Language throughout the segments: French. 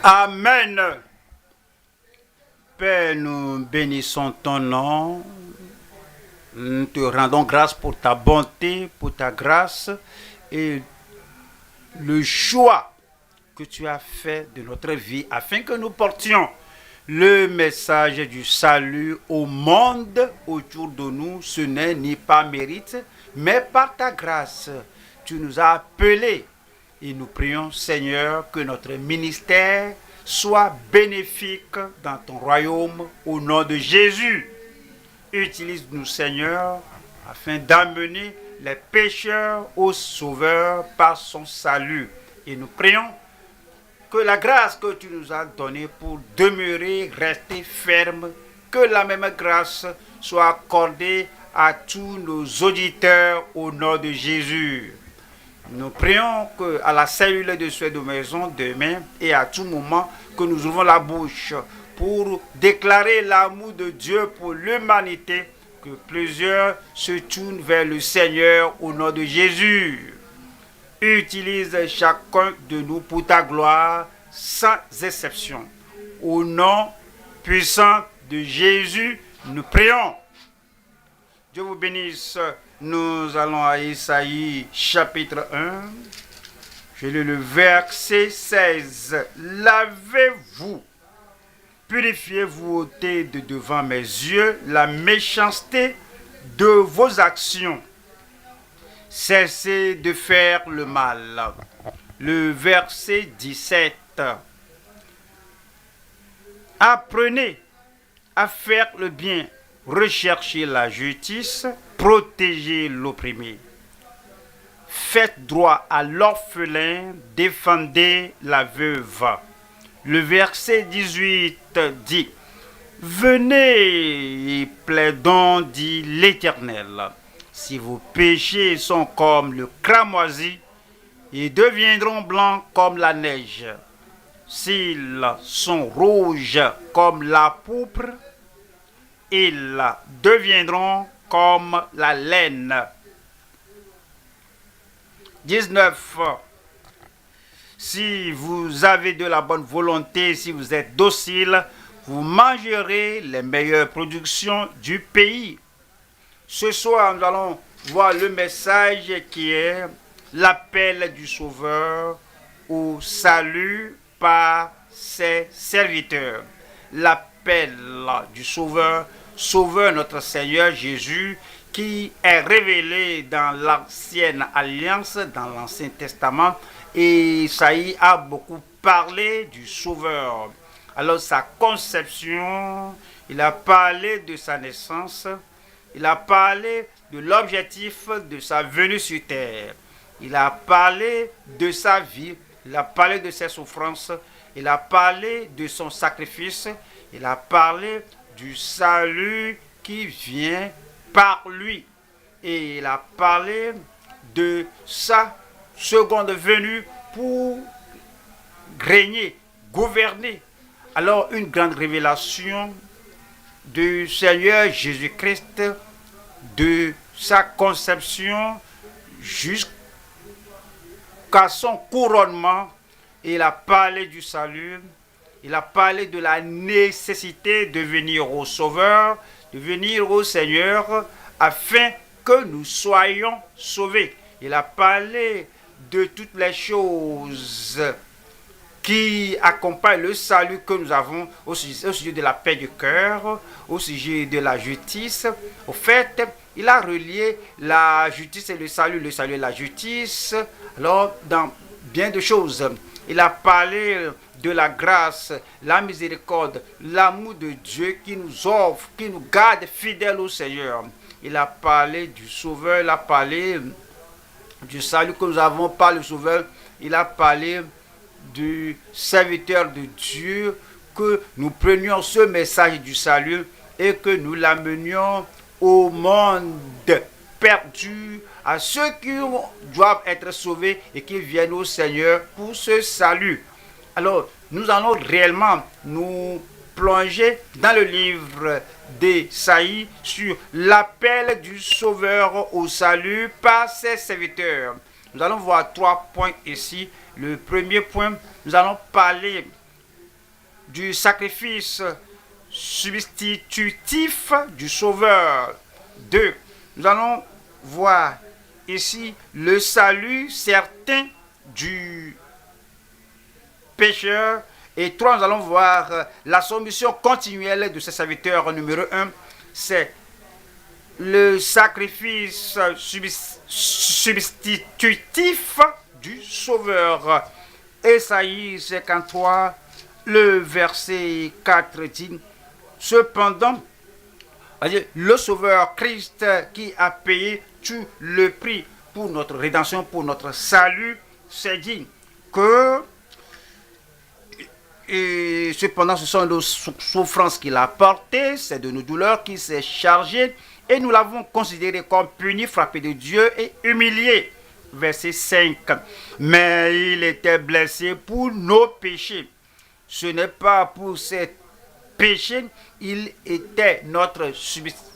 Amen. Père, nous bénissons ton nom. Nous te rendons grâce pour ta bonté, pour ta grâce et le choix que tu as fait de notre vie afin que nous portions le message du salut au monde autour de nous. Ce n'est ni par mérite, mais par ta grâce. Tu nous as appelés et nous prions, Seigneur, que notre ministère soit bénéfique dans ton royaume au nom de Jésus. Utilise-nous, Seigneur, afin d'amener les pécheurs au Sauveur par son salut. Et nous prions que la grâce que tu nous as donnée pour demeurer, rester ferme, que la même grâce soit accordée à tous nos auditeurs au nom de Jésus. Nous prions qu'à la cellule de Suède de maison demain et à tout moment que nous ouvrons la bouche pour déclarer l'amour de Dieu pour l'humanité, que plusieurs se tournent vers le Seigneur au nom de Jésus. Utilise chacun de nous pour ta gloire sans exception. Au nom puissant de Jésus, nous prions. Dieu vous bénisse. Nous allons à Isaïe chapitre 1. Je lis le verset 16. Lavez-vous, purifiez-vous ôtez de devant mes yeux la méchanceté de vos actions. Cessez de faire le mal. Le verset 17. Apprenez à faire le bien, recherchez la justice, protégez l'opprimé. Faites droit à l'orphelin, défendez la veuve. Le verset 18 dit, venez et plaidons, dit l'Éternel. Si vos péchés sont comme le cramoisi, ils deviendront blancs comme la neige. S'ils sont rouges comme la pourpre, ils deviendront comme la laine. 19. Si vous avez de la bonne volonté, si vous êtes docile, vous mangerez les meilleures productions du pays. Ce soir, nous allons voir le message qui est l'appel du Sauveur au salut par ses serviteurs. L'appel du Sauveur, Sauveur notre Seigneur Jésus, qui est révélé dans l'ancienne alliance, dans l'Ancien Testament. Et Isaïe a beaucoup parlé du Sauveur. Alors sa conception, il a parlé de sa naissance, il a parlé de l'objectif de sa venue sur terre. Il a parlé de sa vie, il a parlé de ses souffrances, il a parlé de son sacrifice, il a parlé du salut qui vient par lui. Et il a parlé de sa seconde venue pour régner, gouverner. Alors une grande révélation du Seigneur Jésus-Christ, de sa conception jusqu'à son couronnement. Il a parlé du salut, il a parlé de la nécessité de venir au Sauveur, de venir au Seigneur, afin que nous soyons sauvés. Il a parlé de toutes les choses qui accompagnent le salut que nous avons au sujet de la paix du cœur, au sujet de la justice. Au fait, il a relié la justice et le salut et la justice, alors dans bien de choses. Il a parlé de la grâce, la miséricorde, l'amour de Dieu qui nous offre, qui nous garde fidèles au Seigneur. Il a parlé du Sauveur, il a parlé du salut que nous avons par le Sauveur. Il a parlé du serviteur de Dieu, que nous prenions ce message du salut et que nous l'amenions au monde perdu, à ceux qui doivent être sauvés et qui viennent au Seigneur pour ce salut. Alors, nous allons réellement nous plonger dans le livre d'Ésaïe sur l'appel du Sauveur au salut par ses serviteurs. Nous allons voir 3 points ici. Le premier point, nous allons parler du sacrifice substitutif du Sauveur. 2. Nous allons voir ici le salut certain du pécheur. Et 3, nous allons voir la soumission continuelle de ses serviteurs. Numéro 1, c'est le sacrifice substitutif du Sauveur. Ésaïe 53, le verset 4 dit, cependant, le Sauveur Christ qui a payé tout le prix pour notre rédemption, pour notre salut, s'est dit que et cependant ce sont nos souffrances qu'il a portées, c'est de nos douleurs qu'il s'est chargé, et nous l'avons considéré comme puni, frappé de Dieu et humilié. Verset 5. Mais il était blessé pour nos péchés. Ce n'est pas pour ses péchés, il était notre substitut,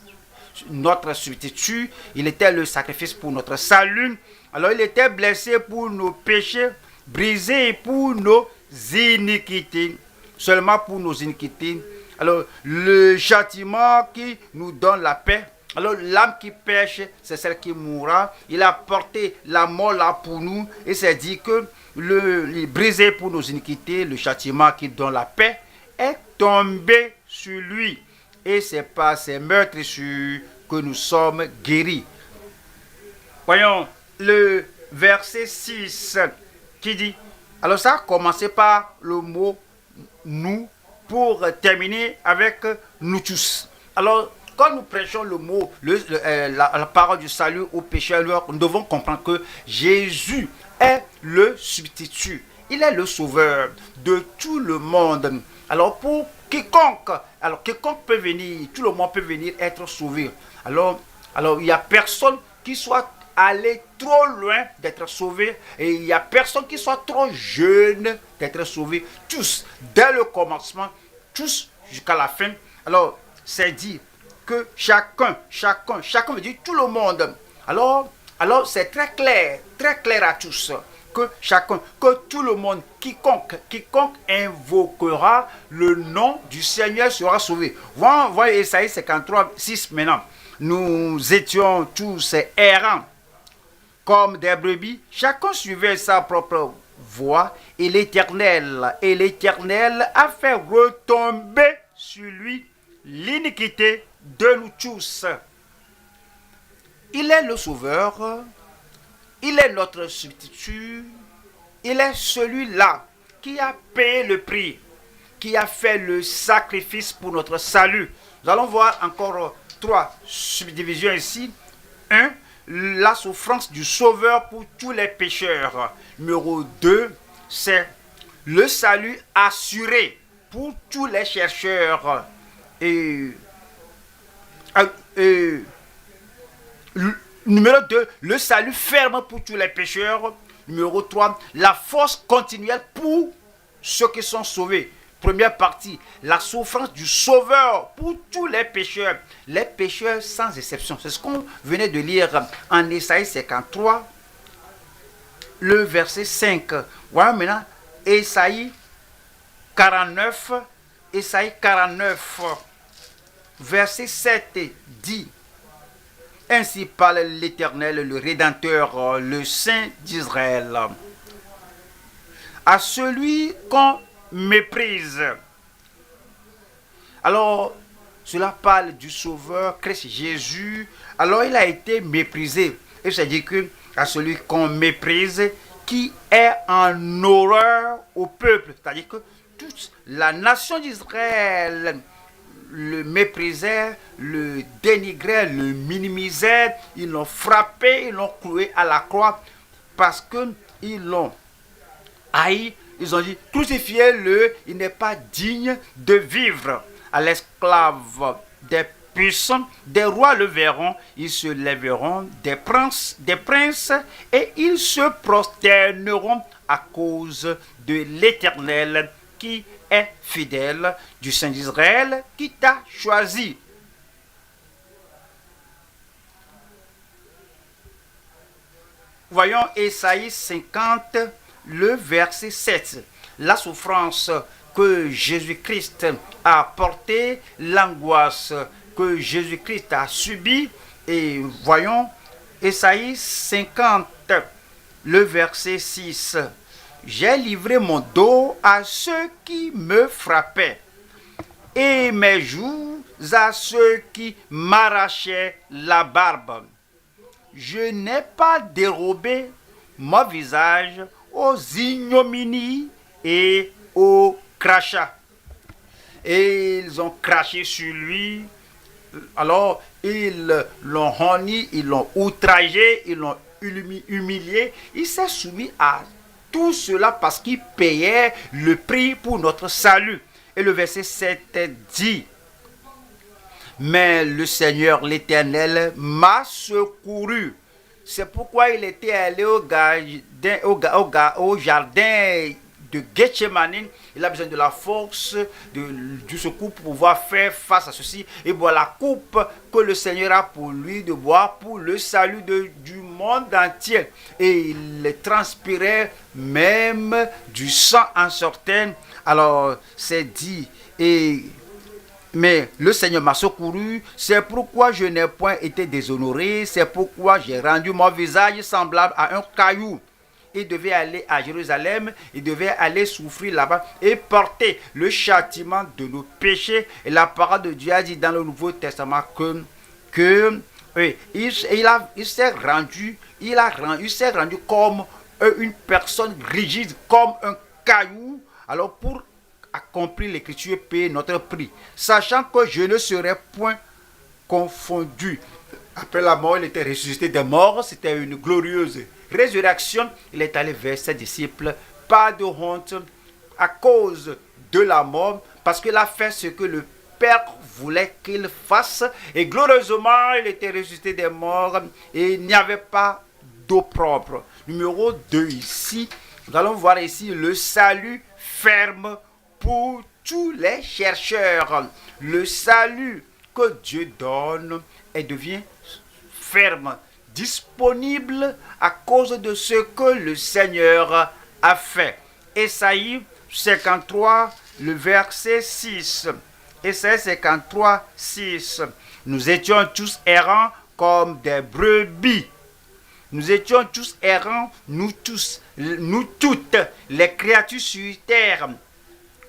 il était le sacrifice pour notre salut. Alors il était blessé pour nos péchés, brisé pour nos iniquités, seulement pour nos iniquités. Alors le châtiment qui nous donne la paix, alors l'âme qui pêche, c'est celle qui mourra. Il a porté la mort là pour nous, et c'est dit que le brisé pour nos iniquités, le châtiment qui donne la paix est tombé sur lui, et c'est par ses meurtrissures que nous sommes guéris. Voyons le verset 6 qui dit, alors ça a commencé par le mot nous pour terminer avec nous tous. Alors quand nous prêchons le mot, la parole du salut aux pécheurs, nous devons comprendre que Jésus est le substitut. Il est le sauveur de tout le monde. Alors pour quiconque peut venir, tout le monde peut venir être sauvé. Alors il n'y a personne qui soit allé trop loin d'être sauvé, et il n'y a personne qui soit trop jeune d'être sauvé. Tous, dès le commencement, tous jusqu'à la fin. Alors c'est dit que chacun veut dire tout le monde. Alors c'est très clair à tous que chacun, que tout le monde, quiconque invoquera le nom du Seigneur sera sauvé. Voyez Ésaïe 53, 6 maintenant. Nous étions tous errants comme des brebis, chacun suivait sa propre voie, et l'Éternel a fait retomber sur lui l'iniquité de nous tous. Il est le sauveur, il est notre substitut, il est celui-là qui a payé le prix, qui a fait le sacrifice pour notre salut. Nous allons voir encore 3 subdivisions ici. 1. La souffrance du sauveur pour tous les pécheurs. Numéro 2, c'est le salut assuré pour tous les chercheurs. Numéro 2, le salut ferme pour tous les pécheurs. Numéro 3, la force continuelle pour ceux qui sont sauvés. Première partie, la souffrance du sauveur pour tous les pécheurs sans exception. C'est ce qu'on venait de lire en Ésaïe 53, le verset 5. Voilà maintenant Ésaïe 49, verset 7 dit, ainsi parle l'Éternel, le Rédempteur, le Saint d'Israël. À celui qu'on méprise. Alors, cela parle du Sauveur Christ Jésus. Alors, il a été méprisé. Et c'est-à-dire que à celui qu'on méprise, qui est en horreur au peuple. C'est-à-dire que toute la nation d'Israël le méprisait, le dénigrait, le minimisait. Ils l'ont frappé, ils l'ont cloué à la croix parce qu'ils l'ont haï. Ils ont dit, crucifiez-le, il n'est pas digne de vivre. À l'esclave des puissants, des rois le verront, ils se lèveront, des princes, et ils se prosterneront à cause de l'Éternel qui est fidèle, du Saint d'Israël qui t'a choisi. Voyons Ésaïe 50, le verset 7. la souffrance que Jésus-Christ a portée, l'angoisse que Jésus-Christ a subie. Et voyons, Ésaïe 50, le verset 6. J'ai livré mon dos à ceux qui me frappaient, et mes joues à ceux qui m'arrachaient la barbe. Je n'ai pas dérobé mon visage aux ignominies et aux crachats. Et ils ont craché sur lui. Alors, ils l'ont honni, ils l'ont outragé, ils l'ont humilié. Il s'est soumis à tout cela parce qu'il payait le prix pour notre salut. Et le verset 7 dit: mais le Seigneur l'Éternel m'a secouru. C'est pourquoi il était allé au jardin de Gethsemane. Il a besoin de la force, du secours pour pouvoir faire face à ceci et boire la coupe que le Seigneur a pour lui de boire pour le salut du monde entier. Et il transpirait même du sang en sortant. Alors c'est dit, mais le Seigneur m'a secouru, c'est pourquoi je n'ai point été déshonoré, c'est pourquoi j'ai rendu mon visage semblable à un caillou. Il devait aller à Jérusalem, il devait aller souffrir là-bas et porter le châtiment de nos péchés. Et la parole de Dieu a dit dans le Nouveau Testament il s'est rendu comme une personne rigide, comme un caillou. Alors pour accomplir l'écriture, payer notre prix, sachant que je ne serai point confondu. Après la mort, il était ressuscité des morts, c'était une glorieuse résurrection. Il est allé vers ses disciples, pas de honte à cause de la mort, parce qu'il a fait ce que le Père voulait qu'il fasse, et glorieusement il était ressuscité des morts, et il n'y avait pas d'eau propre. Numéro 2 ici, nous allons voir ici le salut ferme pour tous les chercheurs. Le salut que Dieu donne et devient ferme, disponible à cause de ce que le Seigneur a fait. Ésaïe 53, le verset 6. Ésaïe 53, 6. Nous étions tous errants comme des brebis. Nous étions tous errants, nous toutes, les créatures sur terre.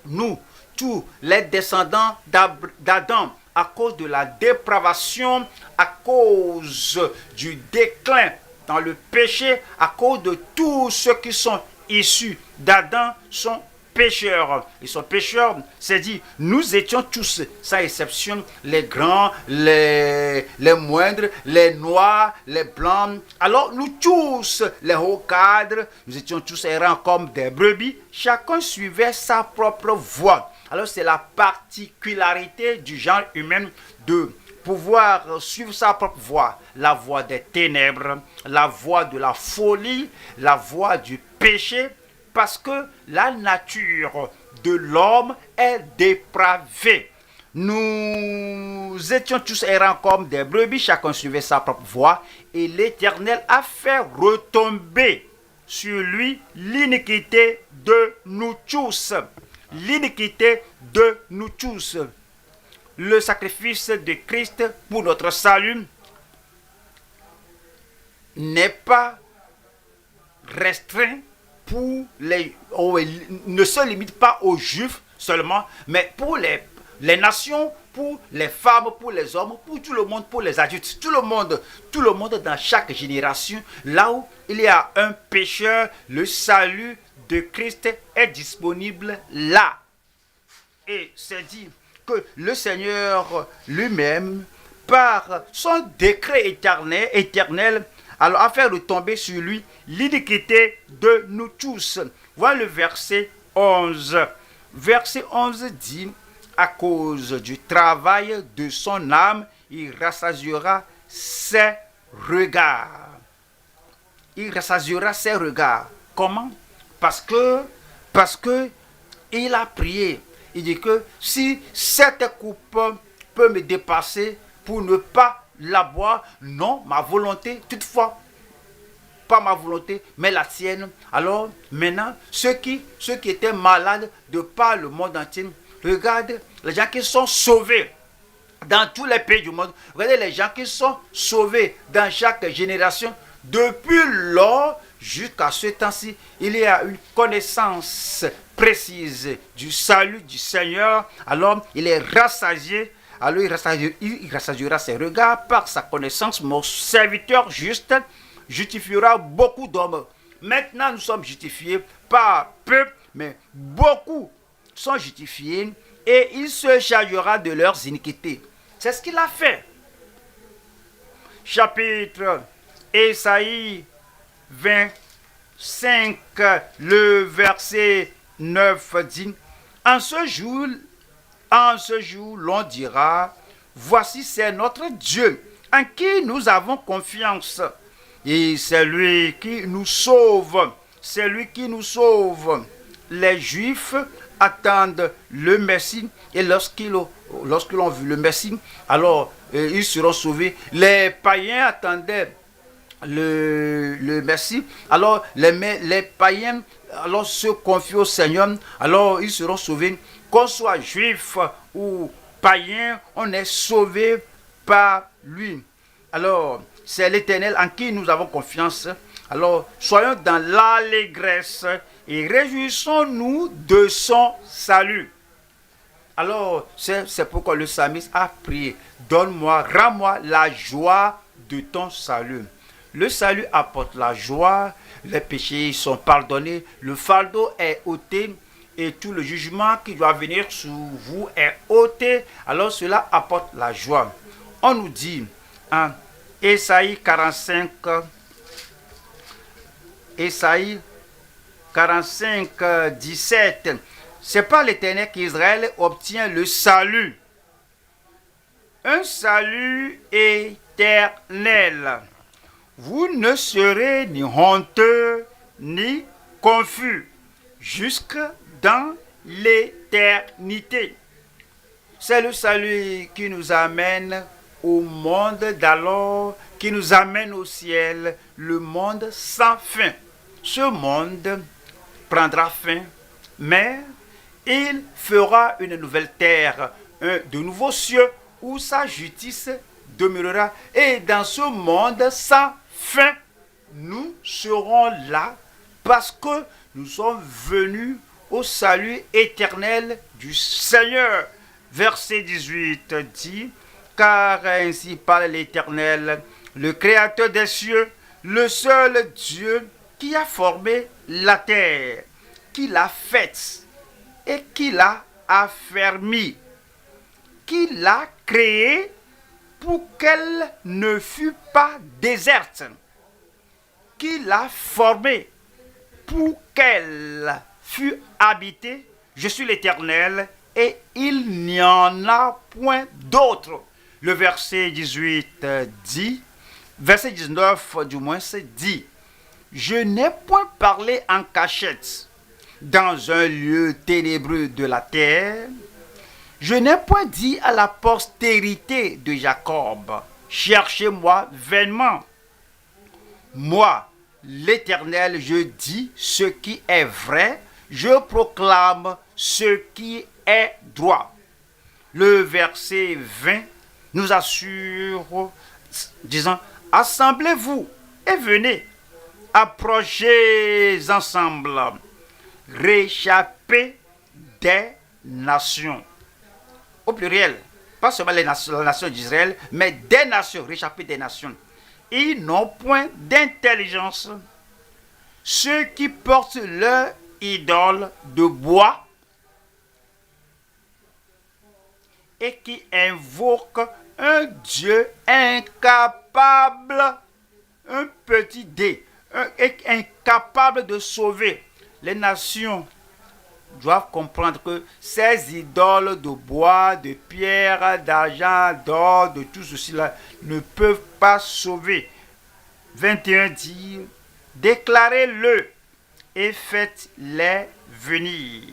Nous, tous les descendants d'Adam, à cause de la dépravation, à cause du déclin dans le péché, à cause de tous ceux qui sont issus d'Adam sont pécheurs. Ils sont pécheurs, c'est dit, nous étions tous, sans exception, les grands, les moindres, les noirs, les blancs. Alors nous tous, les hauts cadres, nous étions tous errants comme des brebis, chacun suivait sa propre voie. Alors c'est la particularité du genre humain de pouvoir suivre sa propre voie, la voie des ténèbres, la voie de la folie, la voie du péché, parce que la nature de l'homme est dépravée. Nous étions tous errants comme des brebis, chacun suivait sa propre voie, et l'Éternel a fait retomber sur lui l'iniquité de nous tous. L'iniquité de nous tous. Le sacrifice de Christ pour notre salut n'est pas restreint pour ne se limite pas aux Juifs seulement, mais pour les nations, pour les femmes, pour les hommes, pour tout le monde, pour les adultes, tout le monde dans chaque génération, là où il y a un pécheur, le salut de Christ est disponible là. Et c'est dit que le Seigneur lui-même, par son décret éternel, alors a fait retomber sur lui l'iniquité de nous tous. Voilà le verset 11. Verset 11 dit, à cause du travail de son âme, il rassasiera ses regards. Il rassasiera ses regards. Comment? Parce que il a prié. Il dit que si cette coupe peut me dépasser pour ne pas la boire, non, ma volonté, toutefois, pas ma volonté, mais la tienne. Alors, maintenant, ceux qui étaient malades de par le monde entier, regarde les gens qui sont sauvés dans tous les pays du monde. Regardez les gens qui sont sauvés dans chaque génération. Depuis lors jusqu'à ce temps-ci, il y a une connaissance précise du salut du Seigneur. Alors, il est rassasié. Alors, il rassasiera ses regards par sa connaissance. Mon serviteur juste justifiera beaucoup d'hommes. Maintenant, nous sommes justifiés par peu, mais beaucoup sont justifiés et il se chargera de leurs iniquités. C'est ce qu'il a fait. Chapitre Ésaïe 25, le verset 9 dit: En ce jour, l'on dira, voici c'est notre Dieu, en qui nous avons confiance. Et c'est lui qui nous sauve. C'est lui qui nous sauve. Les Juifs attendent le Messie. Et lorsqu'ils ont vu le Messie, alors ils seront sauvés. Les païens attendaient le Messie. Alors les païens alors se confient au Seigneur. Alors ils seront sauvés. Qu'on soit juif ou païen, on est sauvé par lui. Alors, c'est l'Éternel en qui nous avons confiance. Alors, soyons dans l'allégresse et réjouissons-nous de son salut. Alors, c'est pourquoi le psalmiste a prié: donne-moi, rends-moi la joie de ton salut. Le salut apporte la joie, les péchés sont pardonnés, le fardeau est ôté et tout le jugement qui doit venir sur vous est ôté. Alors, cela apporte la joie. On nous dit, en Ésaïe 45, Ésaïe 45, 17, c'est par l'Éternel qu'Israël obtient le salut. Un salut éternel. Vous ne serez ni honteux ni confus jusque dans l'éternité. C'est le salut qui nous amène au monde d'alors, qui nous amène au ciel, le monde sans fin. Ce monde prendra fin, mais il fera une nouvelle terre, de nouveaux cieux où sa justice demeurera. Et dans ce monde sans fin, nous serons là parce que nous sommes venus au salut éternel du Seigneur. Verset 18 dit: car ainsi parle l'Éternel, le Créateur des cieux, le seul Dieu qui a formé la terre, qui l'a faite et qui l'a affermie, qui l'a créée pour qu'elle ne fût pas déserte, qui l'a formée pour qu'elle fût habitée. Je suis l'Éternel et il n'y en a point d'autre. Le verset 18 dit, verset 19 du moins, c'est dit: je n'ai point parlé en cachette dans un lieu ténébreux de la terre. Je n'ai point dit à la postérité de Jacob: cherchez-moi vainement. Moi, l'Éternel, je dis ce qui est vrai, je proclame ce qui est droit. Le verset 20 nous assure, disant: assemblez-vous et venez, approchez ensemble, réchappez des nations. Au pluriel, pas seulement la nation d'Israël, mais des nations, réchappez des nations. Ils n'ont point d'intelligence. Ceux qui portent leur idole de bois et qui invoquent un Dieu incapable, un petit dé, incapable de sauver. Les nations doivent comprendre que ces idoles de bois, de pierre, d'argent, d'or, de tout ceci-là ne peuvent pas sauver. 21 dit: déclarez-le et faites-les venir,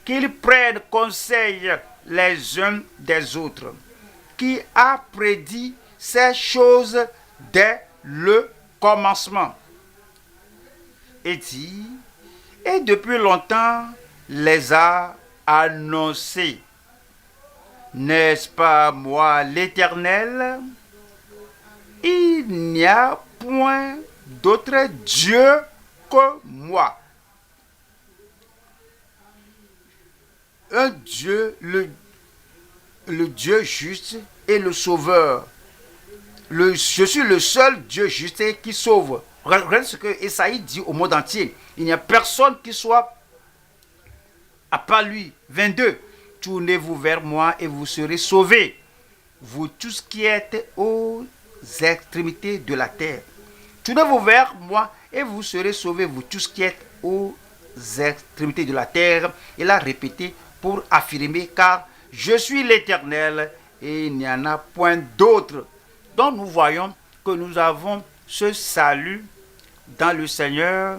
qu'ils prennent conseil les uns des autres. Qui a prédit ces choses dès le commencement? et dit, et depuis longtemps les a annoncés. N'est-ce pas moi l'Éternel? Il n'y a point d'autre Dieu que moi. Un Dieu, le Dieu juste et le Sauveur. Je suis le seul Dieu juste qui sauve. Regardez ce que Esaïe dit au monde entier. Il n'y a personne qui soit à part lui. 22. Tournez-vous vers moi et vous serez sauvés. Vous tous qui êtes aux extrémités de la terre. Tournez-vous vers moi et vous serez sauvés. Vous tous qui êtes aux extrémités de la terre. Il a répété pour affirmer, car je suis l'Éternel et il n'y en a point d'autre. Donc nous voyons que nous avons ce salut dans le Seigneur.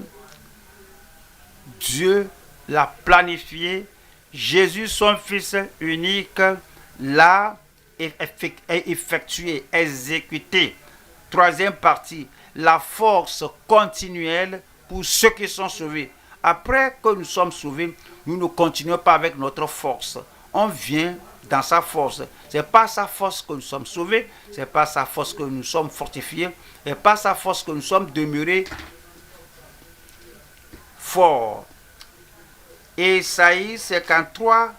Dieu l'a planifié. Jésus, son Fils unique, l'a effectué, exécuté. Troisième partie, la force continuelle pour ceux qui sont sauvés. Après que nous sommes sauvés, nous ne continuons pas avec notre force. On vient dans sa force. Ce n'est pas sa force que nous sommes sauvés, ce n'est pas sa force que nous sommes fortifiés, ce n'est pas sa force que nous sommes demeurés forts. Ésaïe 53,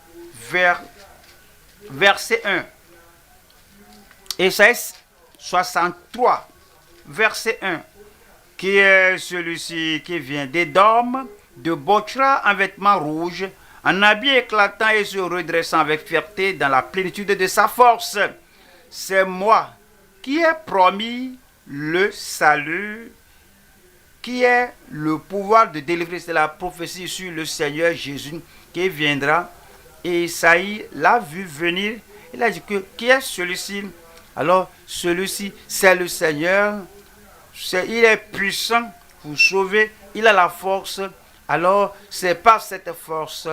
verset 1. Ésaïe 63, verset 1. Qui est celui-ci qui vient d'Édom, de Bochra en vêtements rouges, en habit éclatant et se redressant avec fierté dans la plénitude de sa force? C'est moi qui ai promis le salut, qui est le pouvoir de délivrer. C'est la prophétie sur le Seigneur Jésus qui viendra. Et Isaïe l'a vu venir. Il a dit que qui est celui-ci? Alors celui-ci, c'est le Seigneur. Il est puissant pour sauver. Il a la force. Alors c'est par cette force,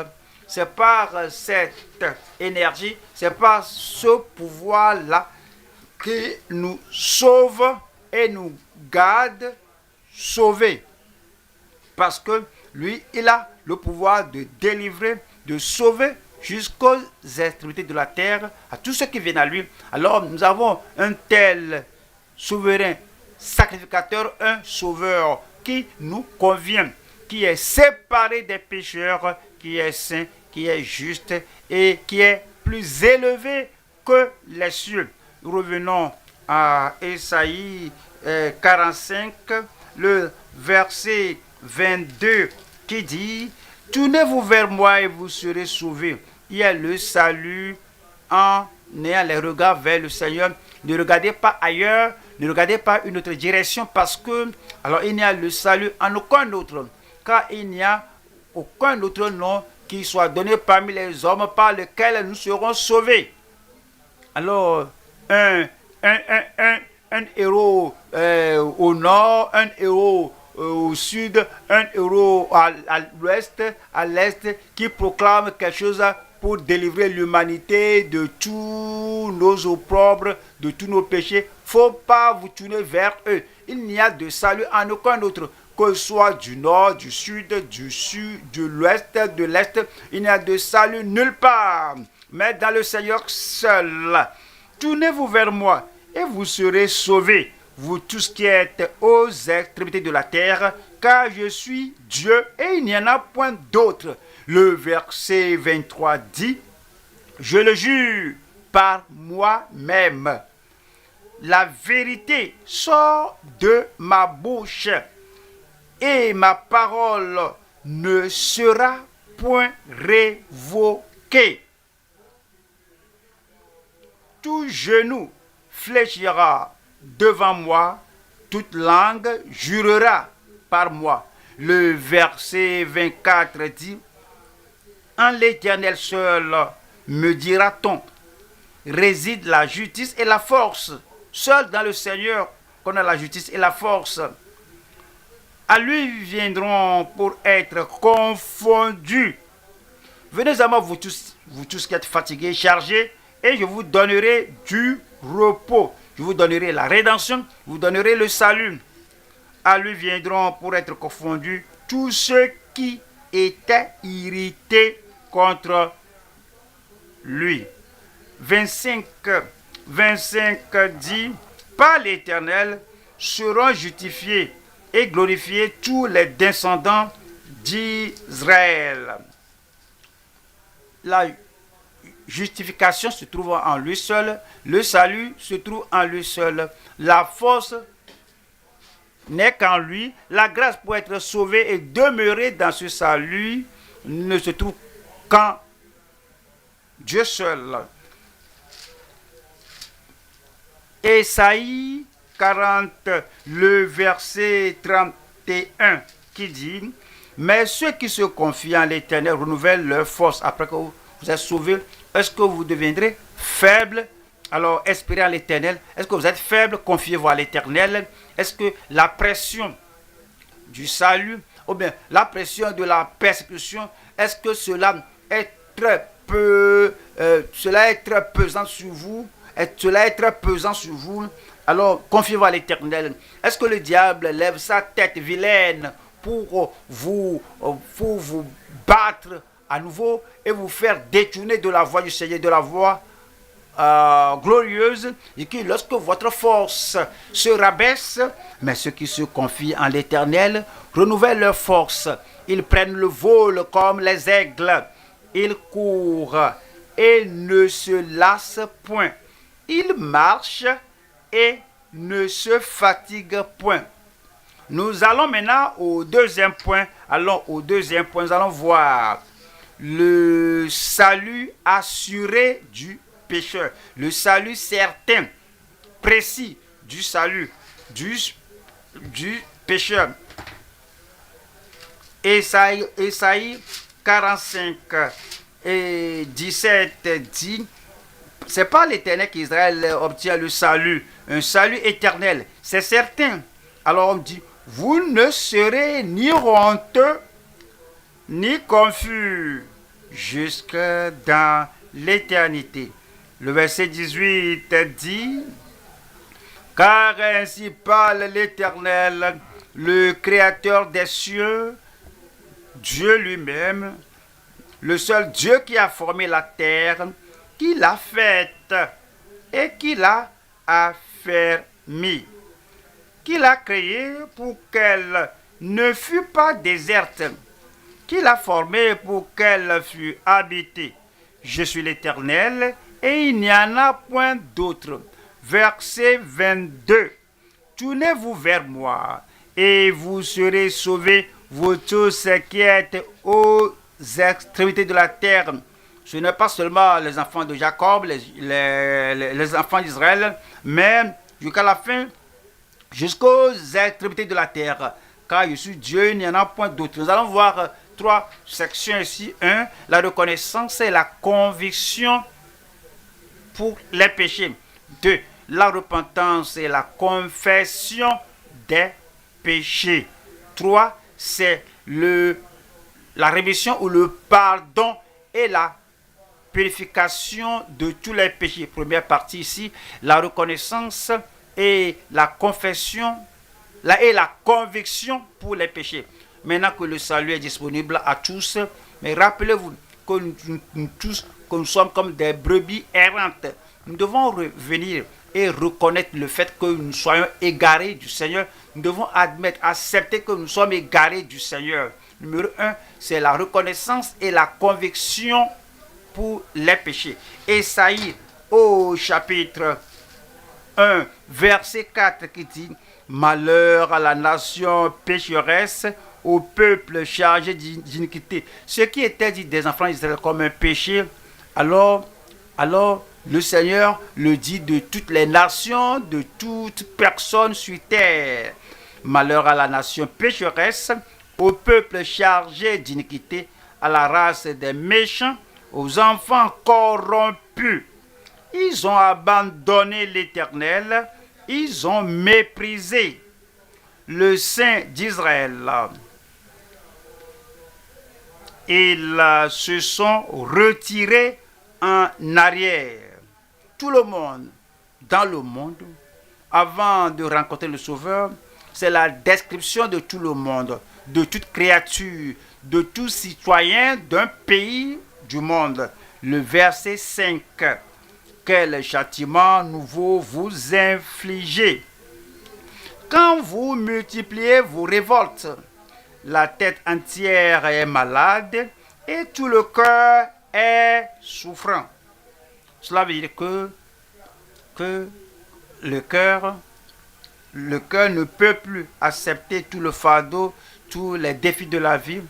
c'est par cette énergie, c'est par ce pouvoir-là qui nous sauve et nous garde sauvés. Parce que lui, il a le pouvoir de délivrer, de sauver jusqu'aux extrémités de la terre, à tous ceux qui viennent à lui. Alors nous avons un tel souverain sacrificateur, un sauveur qui nous convient, qui est séparé des pécheurs, qui est saint, qui est juste et qui est plus élevé que les cieux. Revenons à Ésaïe 45, le verset 22 qui dit: tournez-vous vers moi et vous serez sauvés. Il y a le salut en ayant les regards vers le Seigneur. Ne regardez pas ailleurs, ne regardez pas une autre direction, parce que alors il n'y a le salut en aucun autre, car il n'y a aucun autre nom qui soit donné parmi les hommes par lequel nous serons sauvés. Alors un héros au nord, un héros au sud, un héros à l'ouest, à l'est, qui proclame quelque chose pour délivrer l'humanité de tous nos opprobres, de tous nos péchés. Faut pas vous tourner vers eux. Il n'y a de salut en aucun autre, que ce soit du nord, du sud, de l'ouest, de l'est. Il n'y a de salut nulle part, mais dans le Seigneur seul. Tournez-vous vers moi et vous serez sauvés, vous tous qui êtes aux extrémités de la terre, car je suis Dieu et il n'y en a point d'autre. Le verset 23 dit: je le jure par moi-même, la vérité sort de ma bouche et ma parole ne sera point révoquée. Tout genou fléchira devant moi, toute langue jurera par moi. Le verset 24 dit: en l'Éternel seul, me dira-t-on, réside la justice et la force. Seul dans le Seigneur qu'on a la justice et la force. À lui viendront pour être confondus. Venez à moi, vous tous qui êtes fatigués, chargés, et je vous donnerai du repos. Je vous donnerai la rédemption, je vous donnerai le salut. À lui viendront pour être confondus tous ceux qui étaient irrités contre lui. 25 dit, par l'Éternel seront justifiés et glorifiés tous les descendants d'Israël. La justification se trouve en lui seul, le salut se trouve en lui seul, la force n'est qu'en lui, la grâce pour être sauvé et demeurer dans ce salut ne se trouve qu'en Dieu seul. Ésaïe 40, le verset 31 qui dit, mais ceux qui se confient en l'Éternel renouvellent leur force. Après que vous êtes sauvés, est-ce que vous deviendrez faible? Alors espérez en l'Éternel. Est-ce que vous êtes faible? Confiez-vous à l'Éternel. Est-ce que la pression du salut ou bien la pression de la persécution, est-ce que cela est très pesant sur vous? Cela est très pesant sur vous? Alors confiez-vous à l'Éternel. Est-ce que le diable lève sa tête vilaine pour vous battre à nouveau et vous faire détourner de la voie du Seigneur, de la voie glorieuse, et que lorsque votre force se rabaisse, mais ceux qui se confient en l'Éternel renouvellent leur force. Ils prennent le vol comme les aigles. Ils courent et ne se lassent point. Ils marchent et ne se fatiguent point. Nous allons maintenant au deuxième point. Nous allons voir le salut assuré du pécheur. Le salut certain, précis du salut du pécheur. Ésaïe 45 et 17 dit, c'est par l'Éternel qu'Israël obtient le salut, un salut éternel, c'est certain. Alors on dit, vous ne serez ni honteux, ni confus, jusque dans l'éternité. Le verset 18 dit, car ainsi parle l'Éternel, le Créateur des cieux, Dieu lui-même, le seul Dieu qui a formé la terre, qui l'a faite et qui l'a affermie, qui l'a créée pour qu'elle ne fût pas déserte, qui l'a formée pour qu'elle fût habitée. Je suis l'Éternel et il n'y en a point d'autre. Verset 22. Tournez-vous vers moi et vous serez sauvés, vous tous qui êtes aux extrémités de la terre. Ce n'est pas seulement les enfants de Jacob, les enfants d'Israël, mais jusqu'à la fin, jusqu'aux extrémités de la terre. Car je suis Dieu, il n'y en a point d'autre. Nous allons voir trois sections ici. 1. La reconnaissance et la conviction pour les péchés. 2. La repentance et la confession des péchés. 3. C'est la rémission ou le pardon et la purification de tous les péchés. Première partie ici, la reconnaissance et la confession et la conviction pour les péchés. Maintenant que le salut est disponible à tous, mais rappelez-vous que nous tous, que nous sommes comme des brebis errantes. Nous devons revenir et reconnaître le fait que nous soyons égarés du Seigneur. Nous devons accepter que nous sommes égarés du Seigneur. Numéro 1, c'est la reconnaissance et la conviction pour les péchés. Ésaïe au chapitre 1, verset 4 qui dit, malheur à la nation pécheresse, au peuple chargé d'iniquité. Ce qui était dit des enfants d'Israël comme un péché, alors le Seigneur le dit de toutes les nations, de toute personne sur terre. Malheur à la nation pécheresse, au peuple chargé d'iniquité, à la race des méchants, aux enfants corrompus. Ils ont abandonné l'Éternel, ils ont méprisé le Saint d'Israël. Ils se sont retirés en arrière. Tout le monde, dans le monde, avant de rencontrer le Sauveur, c'est la description de tout le monde. de toute créature, de tout citoyen d'un pays du monde. Le verset 5. Quel châtiment nouveau vous infligez quand vous multipliez vos révoltes. La tête entière est malade et tout le cœur est souffrant. Cela veut dire que le cœur ne peut plus accepter tout le fardeau, tous les défis de la vie.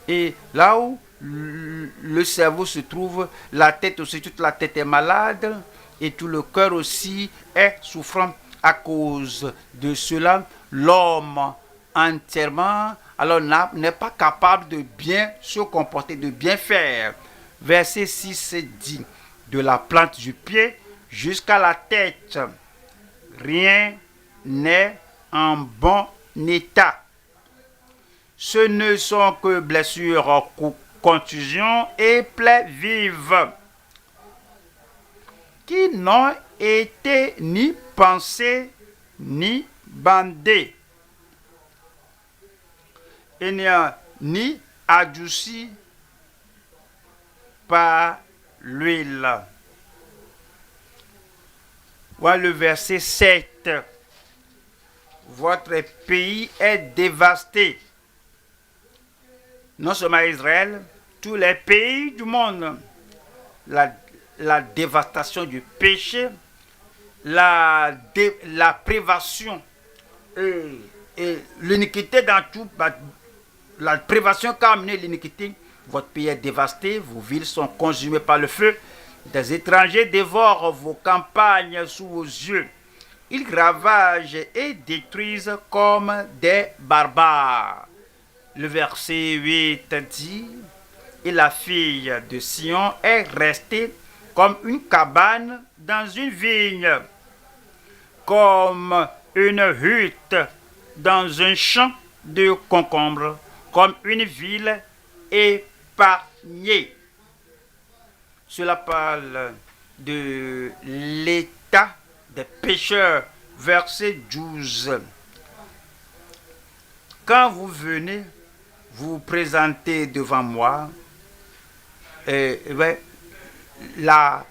Et là où le cerveau se trouve, la tête aussi, toute la tête est malade et tout le cœur aussi est souffrant. À cause de cela, l'homme entièrement alors n'est pas capable de bien se comporter, de bien faire. Verset 6 dit, de la plante du pied jusqu'à la tête, rien n'est en bon état. Ce ne sont que blessures, contusions et plaies vives qui n'ont été ni pensées ni bandées et ni adoucies par l'huile. Voilà le verset 7. Votre pays est dévasté. Non seulement Israël, tous les pays du monde. La dévastation du péché, la privation et l'iniquité dans tout, la privation qui a amené l'iniquité. Votre pays est dévasté, vos villes sont consumées par le feu, des étrangers dévorent vos campagnes sous vos yeux. Ils ravagent et détruisent comme des barbares. Le verset 8 dit, et la fille de Sion est restée comme une cabane dans une vigne, comme une hutte dans un champ de concombres, comme une ville épargnée. Cela parle de l'état des pécheurs, verset 12. Quand vous venez vous présenter devant moi, la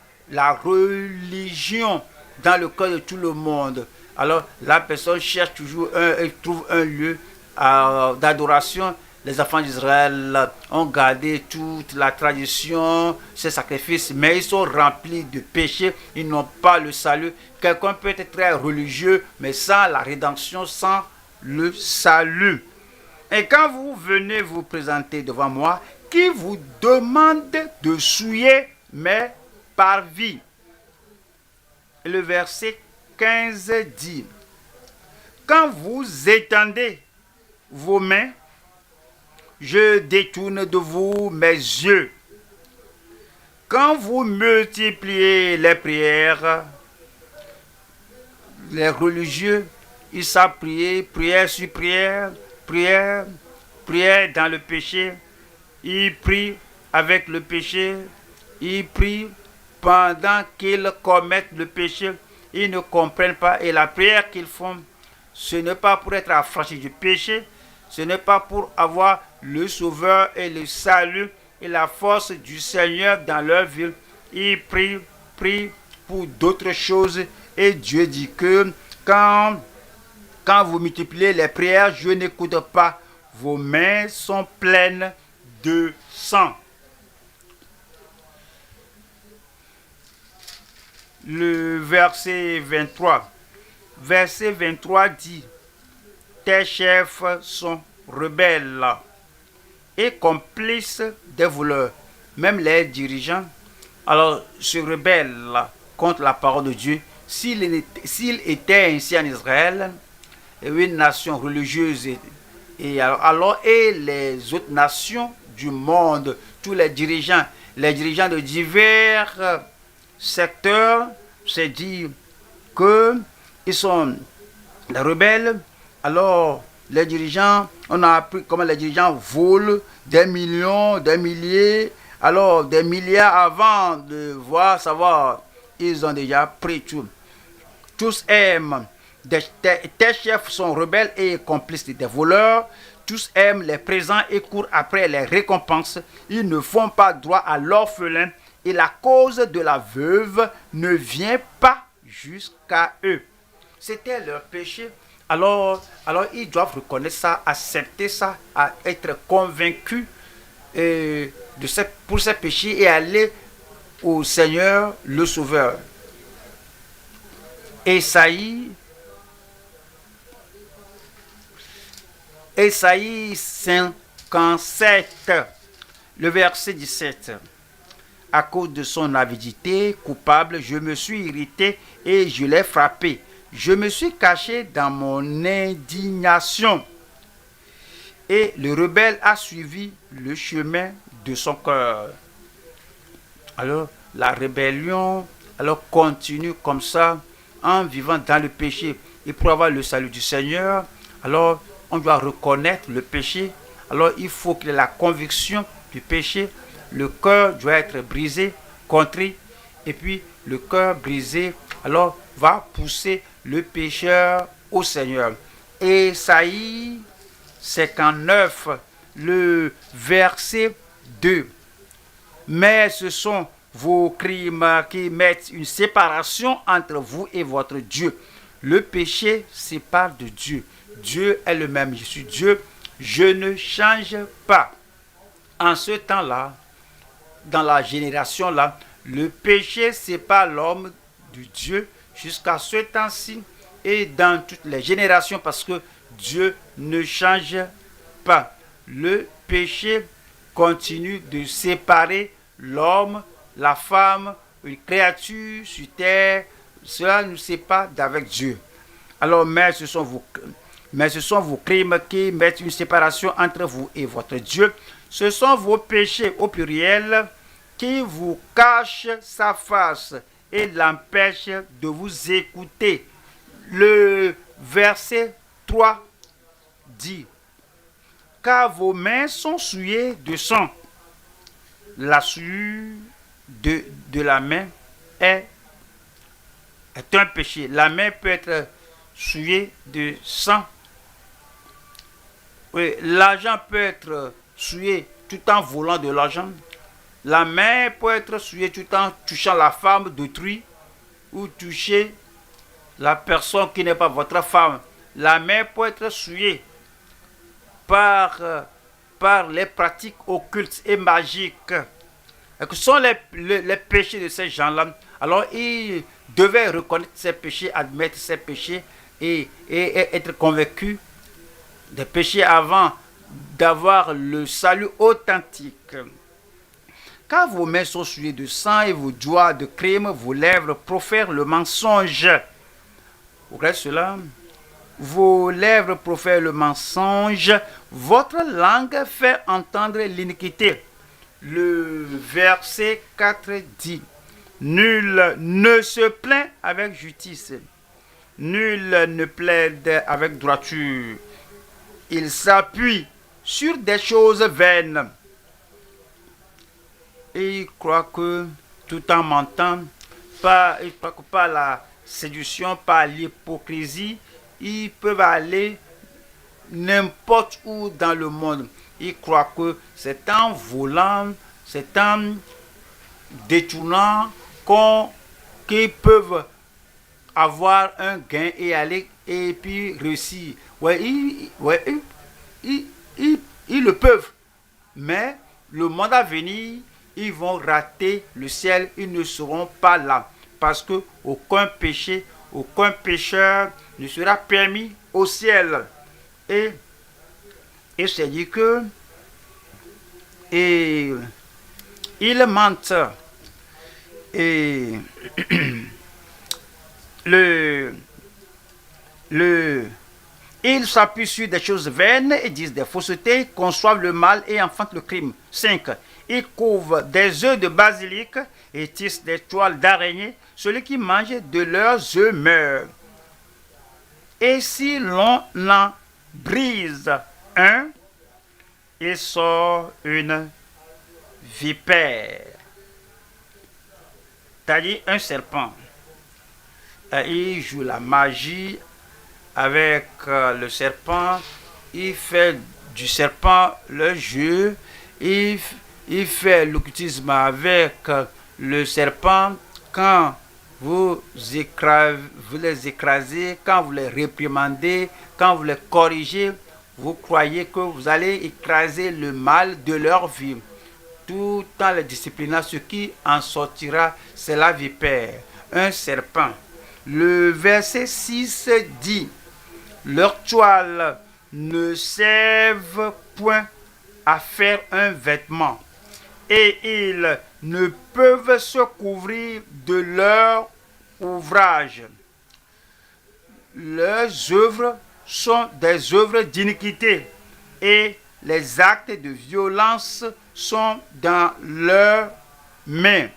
religion dans le cœur de tout le monde. Alors la personne cherche toujours trouve un lieu d'adoration. Les enfants d'Israël ont gardé toute la tradition, ces sacrifices, mais ils sont remplis de péchés, ils n'ont pas le salut. Quelqu'un peut être très religieux, mais sans la rédemption, sans le salut. Et quand vous venez vous présenter devant moi, qui vous demande de souiller mes parvis. Le verset 15 dit, quand vous étendez vos mains, je détourne de vous mes yeux. Quand vous multipliez les prières, les religieux, ils savent prier, prière sur prière, prière dans le péché. Ils prient avec le péché, ils prient pendant qu'ils commettent le péché, ils ne comprennent pas. Et la prière qu'ils font, ce n'est pas pour être affranchis du péché, ce n'est pas pour avoir le sauveur et le salut et la force du Seigneur dans leur vie. Ils prient pour d'autres choses. Et Dieu dit que quand vous multipliez les prières, je n'écoute pas. Vos mains sont pleines de sang. Le verset 23. Verset 23 dit, tes chefs sont rebelles et complices des voleurs. Même les dirigeants alors se rebellent contre la parole de Dieu. S'il était ainsi en Israël, une nation religieuse, et les autres nations du monde, tous les dirigeants de divers secteurs, c'est dire qu'ils sont des rebelles. Alors les dirigeants, on a appris comment les dirigeants volent des millions, des milliers, alors des milliards avant de savoir, ils ont déjà pris tout. Tous aiment. Tes chefs sont rebelles et complices des voleurs. Tous aiment les présents et courent après les récompenses. Ils ne font pas droit à l'orphelin et la cause de la veuve ne vient pas jusqu'à eux. C'était leur péché. Alors ils doivent reconnaître ça, accepter ça, être convaincus pour ces péchés et aller au Seigneur le Sauveur. Ésaïe 57, le verset 17. À cause de son avidité coupable, je me suis irrité et je l'ai frappé. Je me suis caché dans mon indignation. Et le rebelle a suivi le chemin de son cœur. Alors, la rébellion continue comme ça, en vivant dans le péché. Et pour avoir le salut du Seigneur, alors on doit reconnaître le péché. Alors, il faut qu'il y ait la conviction du péché. Le cœur doit être brisé, contrit. Et puis, le cœur brisé, alors, va pousser le pécheur au Seigneur. Ésaïe 59, le verset 2. Mais ce sont vos crimes qui mettent une séparation entre vous et votre Dieu. Le péché sépare de Dieu. Dieu est le même. Je suis Dieu. Je ne change pas. En ce temps-là, dans la génération-là, le péché sépare l'homme du Dieu jusqu'à ce temps-ci et dans toutes les générations parce que Dieu ne change pas. Le péché continue de séparer l'homme, la femme, une créature sur terre. Cela nous sépare d'avec Dieu. Alors, mais ce sont vos crimes qui mettent une séparation entre vous et votre Dieu. Ce sont vos péchés au pluriel qui vous cachent sa face et l'empêchent de vous écouter. Le verset 3 dit: car vos mains sont souillées de sang. La souillure de la main est un péché. La main peut être souillée de sang. Oui, l'argent peut être souillé tout en volant de l'argent. La main peut être souillée tout en touchant la femme d'autrui ou toucher la personne qui n'est pas votre femme. La main peut être souillée par les pratiques occultes et magiques. Ce sont les péchés de ces gens-là. Alors, ils devaient reconnaître ces péchés, admettre ces péchés et être convaincus des péchés avant d'avoir le salut authentique. Car vos mains sont souillées de sang et vos doigts de crime, vos lèvres profèrent le mensonge. Vous voyez cela? Vos lèvres profèrent le mensonge, votre langue fait entendre l'iniquité. Le verset 4 dit: nul ne se plaint avec justice, nul ne plaide avec droiture. Il s'appuie sur des choses vaines. Et il croit que tout en mentant, par la séduction, par l'hypocrisie, ils peuvent aller n'importe où dans le monde. Ils croient que c'est en volant, c'est en détournant qu'ils peuvent avoir un gain et aller et puis réussir. Ils le peuvent. Mais le monde à venir, ils vont rater le ciel, ils ne seront pas là. Parce que aucun péché, aucun pécheur ne sera permis au ciel. Et c'est dit que ils mentent. Et ils s'appuient sur des choses vaines et disent des faussetés, conçoivent le mal et enfantent le crime. 5. Ils couvrent des œufs de basilic et tissent des toiles d'araignée. Celui qui mange de leurs œufs meurt. Et si l'on en brise un, il sort une vipère, c'est-à-dire un serpent. Il joue la magie avec le serpent, il fait du serpent, le jeu. Il fait l'occultisme avec le serpent. Quand vous les écrasez, quand vous les réprimandez, quand vous les corrigez, vous croyez que vous allez écraser le mal de leur vie. Tout en les disciplinant, ce qui en sortira, c'est la vipère, un serpent. Le verset 6 dit, leurs toiles ne servent point à faire un vêtement, et ils ne peuvent se couvrir de leur ouvrage. Leurs œuvres sont des œuvres d'iniquité, et les actes de violence sont dans leurs mains.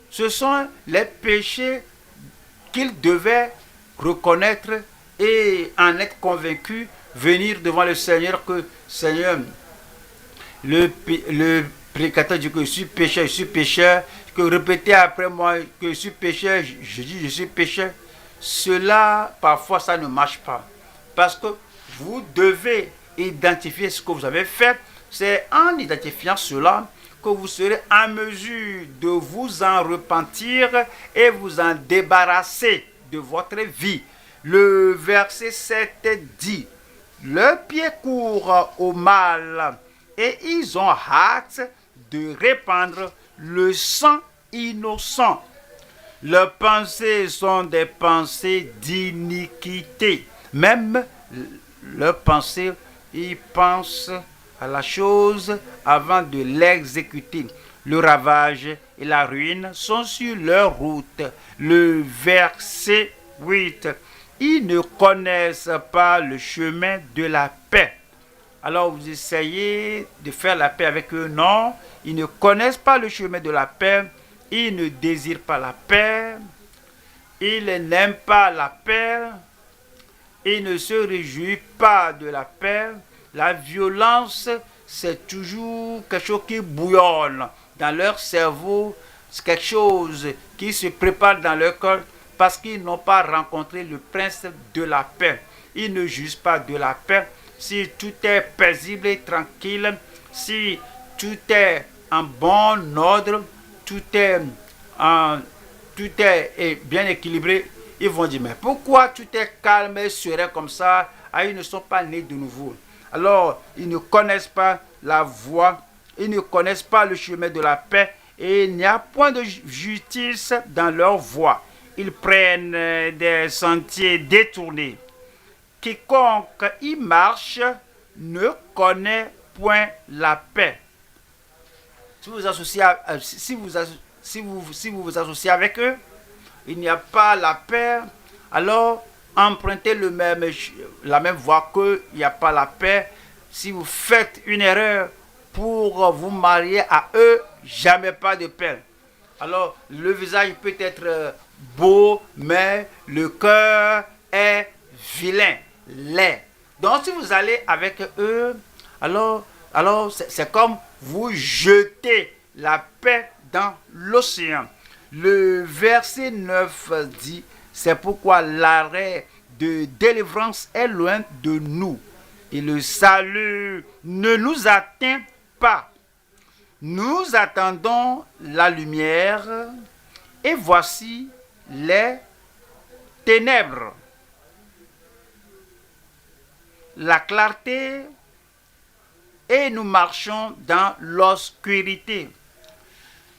Ce sont les péchés qu'ils devaient reconnaître et en être convaincus, venir devant le Seigneur que, Seigneur, le prédicateur dit que je suis pécheur, que répéter après moi que je suis pécheur, je dis je suis pécheur. Cela, parfois, ça ne marche pas. Parce que vous devez identifier ce que vous avez fait. C'est en identifiant cela que vous serez en mesure de vous en repentir et vous en débarrasser de votre vie. Le verset 7 dit, le pied court au mal et ils ont hâte de répandre le sang innocent. Leurs pensées sont des pensées d'iniquité. Même leurs pensées, ils pensent à la chose avant de l'exécuter. Le ravage et la ruine sont sur leur route. Le verset 8. Ils ne connaissent pas le chemin de la paix. Alors vous essayez de faire la paix avec eux? Non, ils ne connaissent pas le chemin de la paix. Ils ne désirent pas la paix. Ils n'aiment pas la paix. Ils ne se réjouissent pas de la paix. La violence, c'est toujours quelque chose qui bouillonne dans leur cerveau. C'est quelque chose qui se prépare dans leur corps parce qu'ils n'ont pas rencontré le prince de la paix. Ils ne jugent pas de la paix. Si tout est paisible et tranquille, si tout est en bon ordre, tout est bien équilibré, ils vont dire, mais pourquoi tout est calme et serein comme ça? Ah, ils ne sont pas nés de nouveau. Alors, ils ne connaissent pas la voie, ils ne connaissent pas le chemin de la paix, et il n'y a point de justice dans leur voie. Ils prennent des sentiers détournés. Quiconque y marche ne connaît point la paix. Si vous vous associez avec eux, il n'y a pas la paix, alors empruntez la même voie qu'il n'y a pas la paix. Si vous faites une erreur pour vous marier à eux, jamais pas de paix. Alors, le visage peut être beau, mais le cœur est vilain, laid. Donc, si vous allez avec eux, alors c'est comme vous jetez la paix dans l'océan. Le verset 9 dit, c'est pourquoi l'arrêt de délivrance est loin de nous et le salut ne nous atteint pas. Nous attendons la lumière et voici les ténèbres. La clarté et nous marchons dans l'obscurité.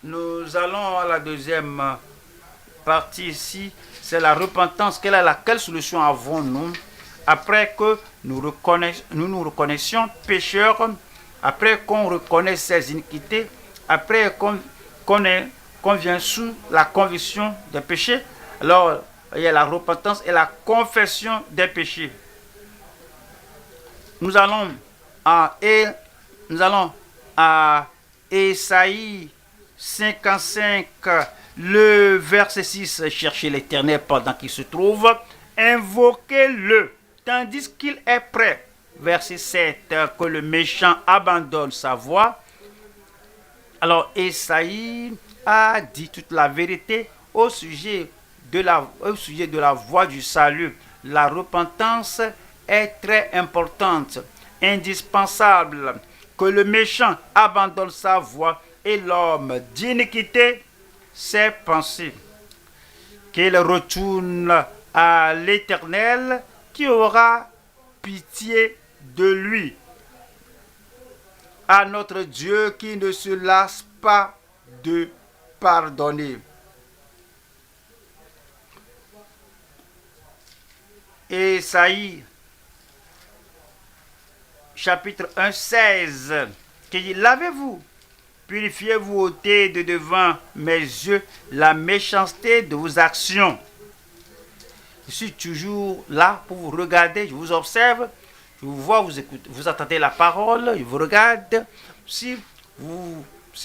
Nous allons à la deuxième partie ici, c'est la repentance. Quelle solution avons-nous après que nous nous reconnaissions pécheurs, après qu'on reconnaisse ses iniquités, après qu'on vient sous la conviction des péchés? Alors, il y a la repentance et la confession des péchés. Nous allons à Ésaïe 55, le verset 6, cherchez l'Éternel pendant qu'il se trouve, invoquez-le tandis qu'il est prêt. Verset 7, que le méchant abandonne sa voie. Alors Ésaïe a dit toute la vérité au sujet de la voie du salut. La repentance est très importante indispensable que le méchant abandonne sa voie et l'homme d'iniquité ses pensées, qu'il retourne à l'Éternel qui aura pitié de lui, à notre Dieu qui ne se lasse pas de pardonner. Ésaïe chapitre 1, 16, qui dit: lavez-vous, purifiez-vous, ôtez de devant mes yeux la méchanceté de vos actions. Je suis toujours là pour vous regarder, je vous observe, je vous vois, vous écoutez, vous entendez la parole, je vous regarde. Si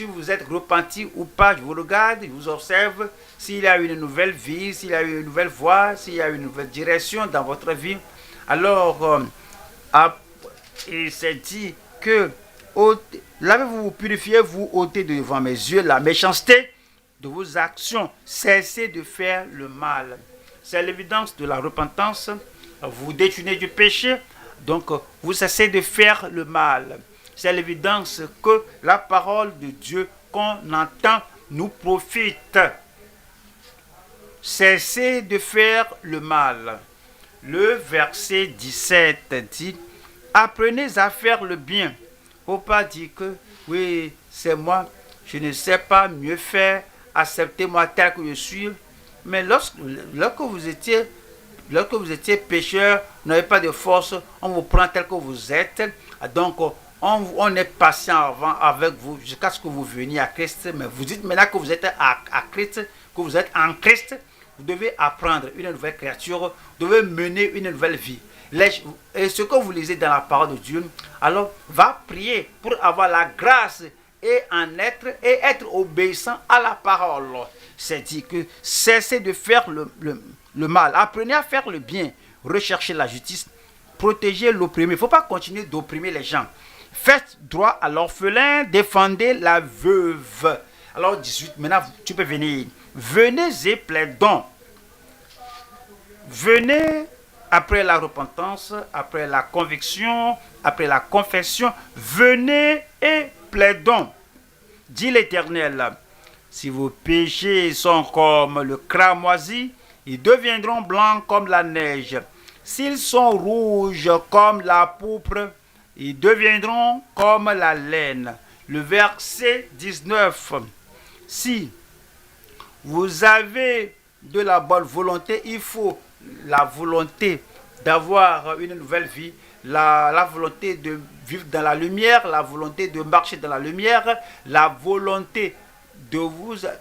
vous êtes repenti ou pas, je vous regarde, je vous observe. S'il y a une nouvelle vie, s'il y a une nouvelle voie, s'il y a une nouvelle direction dans votre vie, alors il s'est dit que lavez-vous, purifiez-vous, ôtez devant mes yeux la méchanceté de vos actions, cessez de faire le mal. C'est l'évidence de la repentance. Vous détournez du péché, donc vous cessez de faire le mal. C'est l'évidence que la parole de Dieu qu'on entend nous profite. Cessez de faire le mal. Le verset 17 dit: apprenez à faire le bien. Il ne faut pas dire que oui, c'est moi, je ne sais pas mieux faire, acceptez-moi tel que je suis. Mais lorsque vous étiez pécheur, vous n'avez pas de force, on vous prend tel que vous êtes. Donc, on est patient avec vous jusqu'à ce que vous veniez à Christ. Mais vous dites maintenant que vous êtes à Christ, que vous êtes en Christ, vous devez apprendre une nouvelle créature, vous devez mener une nouvelle vie. Et ce que vous lisez dans la parole de Dieu, alors va prier pour avoir la grâce et être obéissant à la parole. C'est dit que cessez de faire le mal, apprenez à faire le bien, recherchez la justice, protégez l'opprimé. Il ne faut pas continuer d'opprimer les gens. Faites droit à l'orphelin, défendez la veuve. Alors 18, maintenant tu peux venir. Venez et plaidons. Venez après la repentance, après la conviction, après la confession, venez et plaidons. Dit l'Éternel: si vos péchés sont comme le cramoisi, ils deviendront blancs comme la neige. S'ils sont rouges comme la pourpre, ils deviendront comme la laine. Le verset 19. Si vous avez de la bonne volonté, il faut la volonté d'avoir une nouvelle vie, la volonté de vivre dans la lumière, la volonté de marcher dans la lumière, la volonté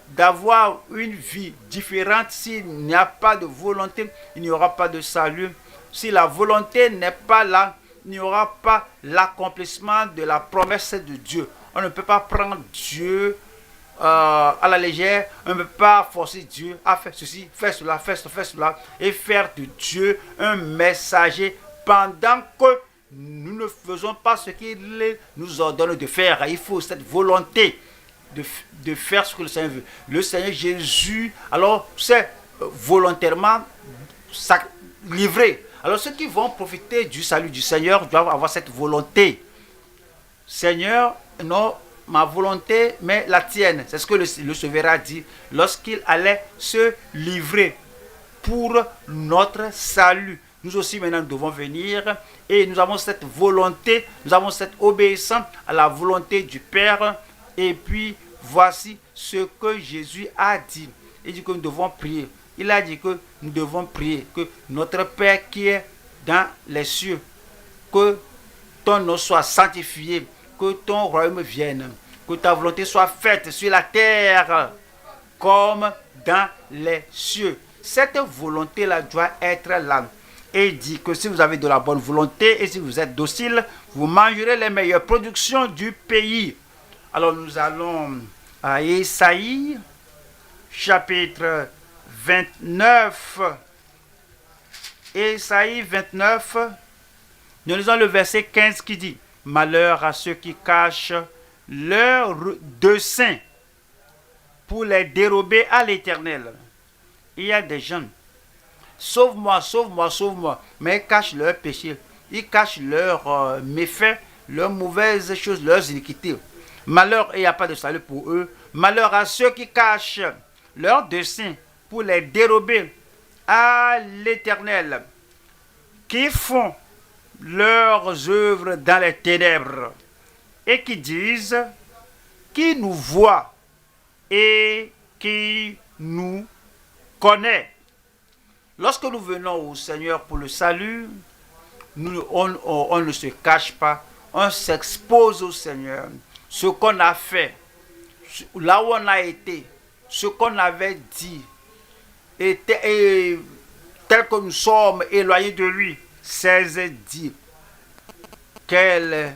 d'avoir une vie différente. S'il n'y a pas de volonté, il n'y aura pas de salut. Si la volonté n'est pas là, il n'y aura pas l'accomplissement de la promesse de Dieu. On ne peut pas prendre Dieu à la légère. On ne peut pas forcer Dieu à faire ceci, faire cela, et faire de Dieu un messager pendant que nous ne faisons pas ce qu'il nous ordonne de faire. Il faut cette volonté de faire ce que le Seigneur veut. Le Seigneur Jésus, alors, c'est volontairement livré. Alors, ceux qui vont profiter du salut du Seigneur doivent avoir cette volonté. Seigneur, non ma volonté, mais la tienne. C'est ce que le Sauveur a dit lorsqu'il allait se livrer pour notre salut. Nous aussi, maintenant, nous devons venir et nous avons cette volonté, nous avons cette obéissance à la volonté du Père. Et puis, voici ce que Jésus a dit. Il dit que nous devons prier. Il a dit que nous devons prier, que notre Père qui est dans les cieux, que ton nom soit sanctifié, que ton royaume vienne, que ta volonté soit faite sur la terre comme dans les cieux. Cette volonté-là doit être là. Et il dit que si vous avez de la bonne volonté et si vous êtes docile, vous mangerez les meilleures productions du pays. Alors nous allons à Ésaïe, chapitre 29. Ésaïe 29, nous lisons le verset 15 qui dit: malheur à ceux qui cachent leurs desseins pour les dérober à l'Éternel. Il y a des gens, sauve-moi, sauve-moi, sauve-moi, mais ils cachent leur péché. Ils cachent leurs méfaits, leurs mauvaises choses, leurs iniquités. Malheur, et il n'y a pas de salut pour eux. Malheur à ceux qui cachent leurs desseins pour les dérober à l'Éternel, qui font leurs œuvres dans les ténèbres et qui disent, qui nous voit et qui nous connaît. Lorsque nous venons au Seigneur pour le salut, on ne se cache pas, on s'expose au Seigneur. Ce qu'on a fait, là où on a été, ce qu'on avait dit, et tel que nous sommes éloignés de lui, c'est dit. Quelle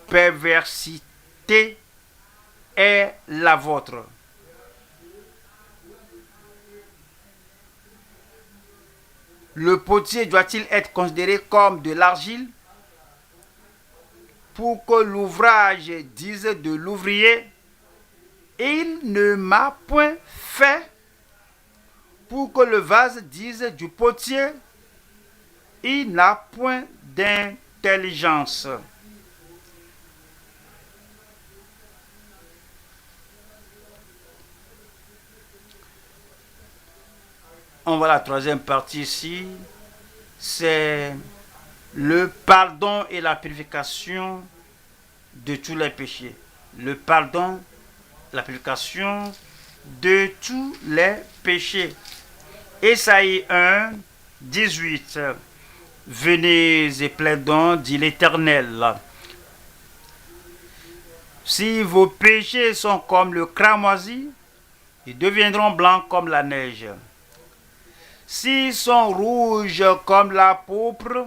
perversité est la vôtre. Le potier doit-il être considéré comme de l'argile pour que l'ouvrage dise de l'ouvrier, il ne m'a point fait, pour que le vase dise du potier, il n'a point d'intelligence. On voit la troisième partie ici, c'est le pardon et la purification de tous les péchés. Le pardon, la purification de tous les péchés. Ésaïe 1, 18. Venez et plaidons, dit l'Éternel. Si vos péchés sont comme le cramoisi, ils deviendront blancs comme la neige. S'ils sont rouges comme la pourpre,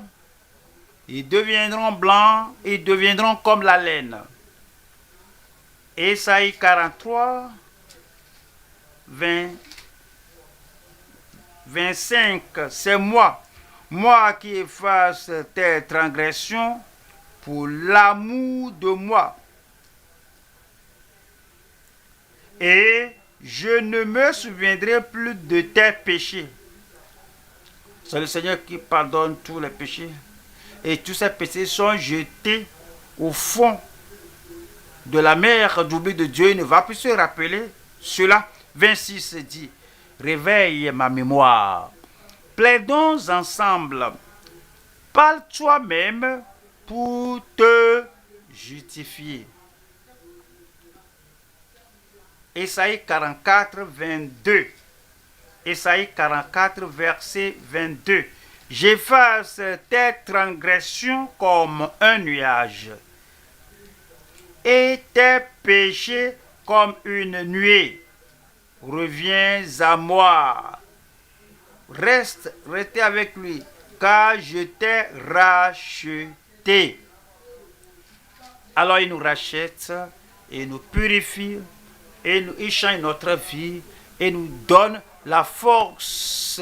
ils deviendront blancs, ils deviendront comme la laine. Ésaïe 43, 25. C'est moi qui efface tes transgressions pour l'amour de moi. Et je ne me souviendrai plus de tes péchés. C'est le Seigneur qui pardonne tous les péchés. Et tous ces péchés sont jetés au fond de la mer d'oubli de Dieu. Il ne va plus se rappeler cela. 26 dit, réveille ma mémoire. Plaidons ensemble. Parle toi-même pour te justifier. Ésaïe 44, 22. Ésaïe 44, verset 22. J'efface tes transgressions comme un nuage et tes péchés comme une nuée. Reviens à moi. Restez avec lui, car je t'ai racheté. Alors il nous rachète et nous purifie et il change notre vie et nous donne la force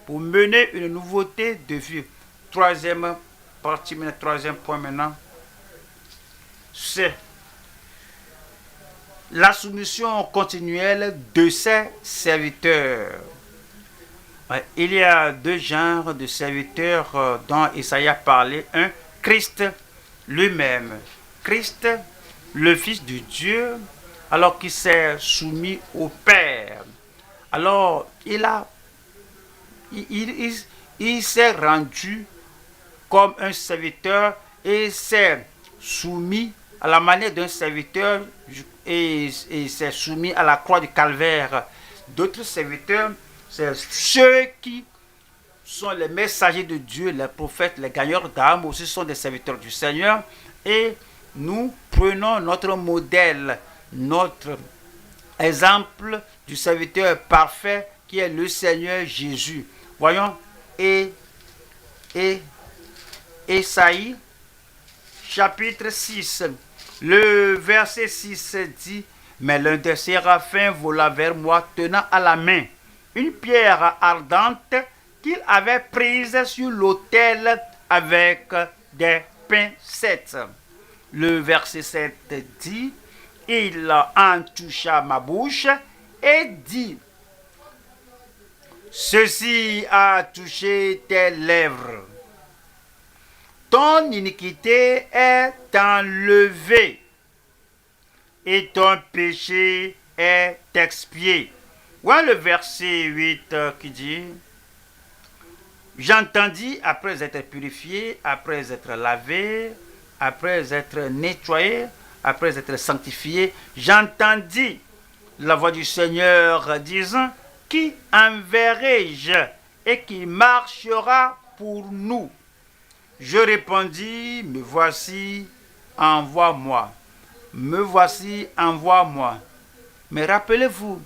pour mener une nouveauté de vie. Troisième partie, troisième point maintenant, c'est la soumission continuelle de ses serviteurs. Il y a deux genres de serviteurs dont Isaïe a parlé. Un, Christ lui-même. Christ, le Fils de Dieu, alors qu'il s'est soumis au Père. Alors, il s'est rendu comme un serviteur et s'est soumis à la manière d'un serviteur et s'est soumis à la croix du calvaire. D'autres serviteurs, c'est ceux qui sont les messagers de Dieu, les prophètes, les gagneurs d'âmes aussi sont des serviteurs du Seigneur. Et nous prenons notre modèle, notre exemple du serviteur parfait qui est le Seigneur Jésus. Voyons, Ésaïe, chapitre 6, le verset 6 dit, mais l'un des séraphins vola vers moi tenant à la main une pierre ardente qu'il avait prise sur l'autel avec des pincettes. Le verset 7 dit, il en toucha ma bouche et dit, ceci a touché tes lèvres. ton iniquité est enlevée et ton péché est expié. Voilà le verset 8 qui dit, j'entendis, après être purifié, après être lavé, après être nettoyé, après être sanctifié, j'entendis la voix du Seigneur disant, qui enverrai-je et qui marchera pour nous? Je répondis, me voici, envoie-moi. Me voici, envoie-moi. Mais rappelez-vous,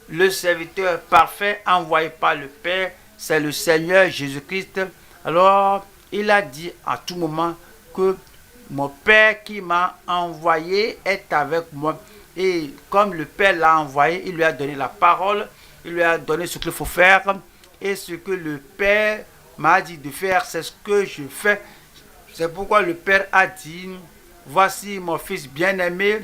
le serviteur parfait envoyé par le Père, c'est le Seigneur Jésus-Christ. Alors, il a dit à tout moment que mon Père qui m'a envoyé est avec moi. Et comme le Père l'a envoyé, il lui a donné la parole, il lui a donné ce qu'il faut faire. Et ce que le Père m'a dit de faire, c'est ce que je fais. C'est pourquoi le Père a dit, voici mon fils bien-aimé,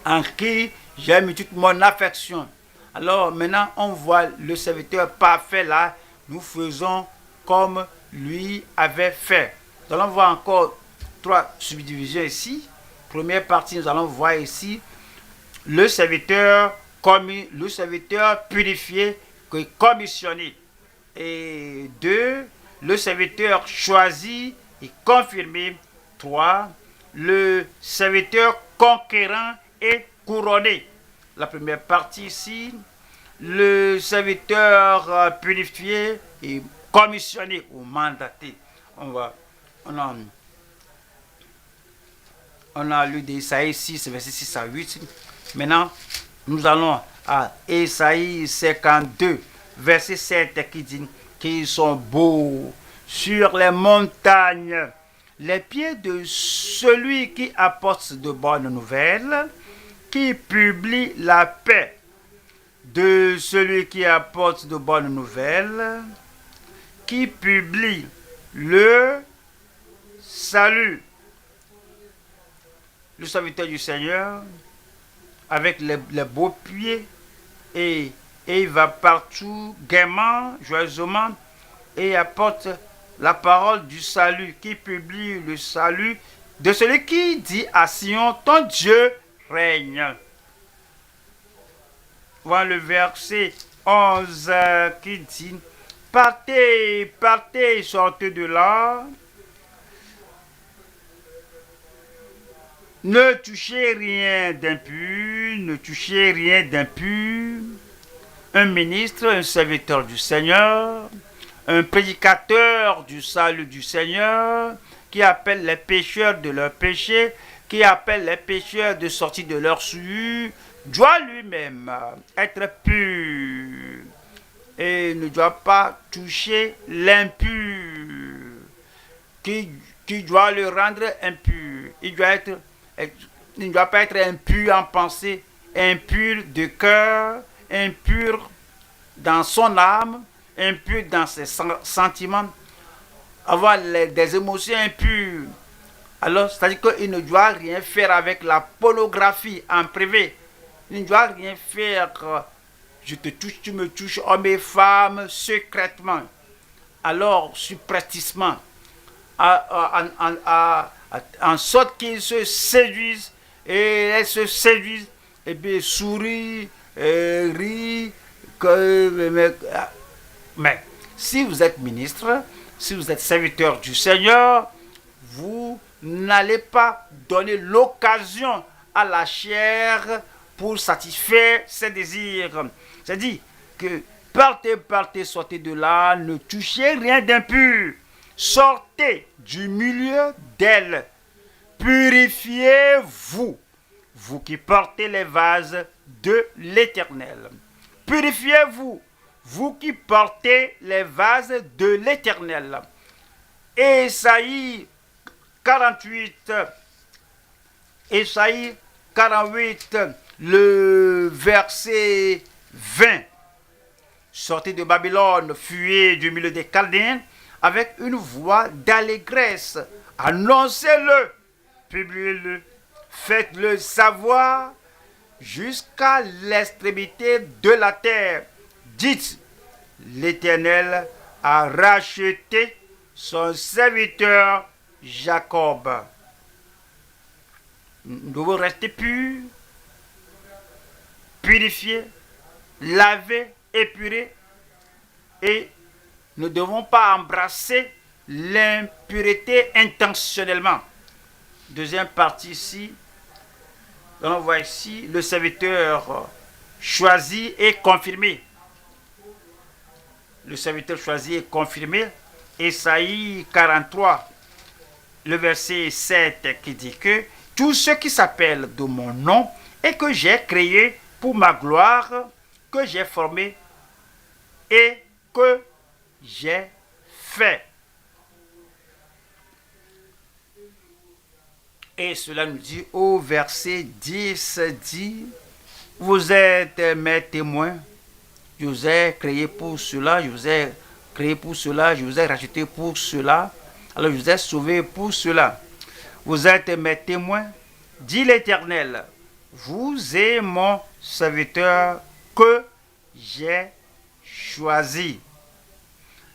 en qui j'ai mis toute mon affection. Alors maintenant, on voit le serviteur parfait là, nous faisons comme lui avait fait. Nous allons voir encore 3 subdivisions ici. Première partie, nous allons voir ici le serviteur purifié, commissionné. Et 2, le serviteur choisi et confirmé. 3, le serviteur conquérant et couronné. La première partie ici, le serviteur purifié et commissionné ou mandaté. On a lu d'Ésaïe 6, verset 6 à 8. Maintenant, nous allons à Ésaïe 52, verset 7, qui dit qu'ils sont beaux sur les montagnes, les pieds de celui qui apporte de bonnes nouvelles, qui publie la paix, de celui qui apporte de bonnes nouvelles, qui publie le salut. Le serviteur du Seigneur, avec les beaux pieds, et il va partout gaiement, joyeusement, et apporte la parole du salut, qui publie le salut de celui qui dit à Sion, ton Dieu règne. Voilà le verset 11 qui dit, partez, partez, sortez de là, ne touchez rien d'impur, ne touchez rien d'impur. Un ministre, un serviteur du Seigneur, un prédicateur du salut du Seigneur, qui appelle les pécheurs de leurs péchés, qui appelle les pécheurs de sortir de leur souillure, doit lui-même être pur et ne doit pas toucher l'impur, qui doit le rendre impur. Il ne doit pas être impur en pensée, impur de cœur, impur dans son âme, impur dans ses sentiments, avoir des émotions impures. Alors, c'est-à-dire qu'il ne doit rien faire avec la pornographie en privé. Il ne doit rien faire, je te touche, tu me touches, hommes et femmes, secrètement. Alors, subrepticement, en sorte qu'ils se séduisent, et elles se séduisent, et puis sourient, rient. Mais si vous êtes ministre, si vous êtes serviteur du Seigneur, vous n'allez pas donner l'occasion à la chair pour satisfaire ses désirs. C'est-à-dire que partez, partez, sortez de là, ne touchez rien d'impur. Sortez du milieu d'elle. Purifiez-vous, vous qui portez les vases de l'Éternel. Purifiez-vous, vous qui portez les vases de l'Éternel. Ésaïe 48, Ésaïe 48, le verset 20. Sortez de Babylone, fuyez du milieu des Chaldéens, avec une voix d'allégresse. Annoncez-le, publiez-le, faites-le savoir jusqu'à l'extrémité de la terre. Dites, l'Éternel a racheté son serviteur Jacob. Nous devons rester purs, purifiés, lavés, épurés, et nous ne devons pas embrasser l'impureté intentionnellement. Deuxième partie ici, on voit ici le serviteur choisi et confirmé. Le serviteur choisi et confirmé. Ésaïe 43, le verset 7 qui dit que tous ceux qui s'appellent de mon nom et que j'ai créé pour ma gloire, que j'ai formé et que j'ai fait. Et cela nous dit au verset 10, dit, vous êtes mes témoins, je vous ai créé pour cela, je vous ai créé pour cela, je vous ai racheté pour cela, alors je vous ai sauvé pour cela. Vous êtes mes témoins, dit l'Éternel, vous êtes mon serviteur que j'ai choisi,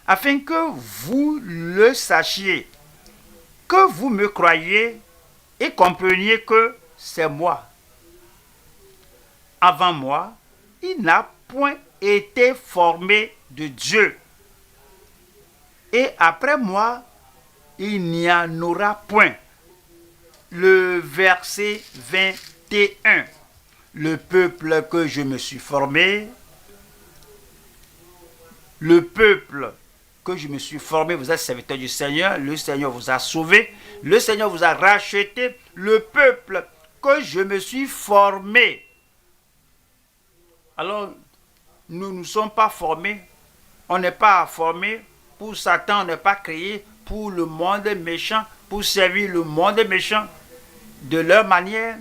afin que vous le sachiez, que vous me croyiez et compreniez que c'est moi. Avant moi, il n'a point été formé de Dieu. Et après moi, il n'y en aura point. Le verset 21. Le peuple que je me suis formé, le peuple que je me suis formé, vous êtes serviteur du Seigneur, le Seigneur vous a sauvé, le Seigneur vous a racheté, le peuple que je me suis formé. Alors, nous ne sommes pas formés, on n'est pas formés pour Satan, on n'est pas créé pour le monde méchant, pour servir le monde méchant. De leur manière,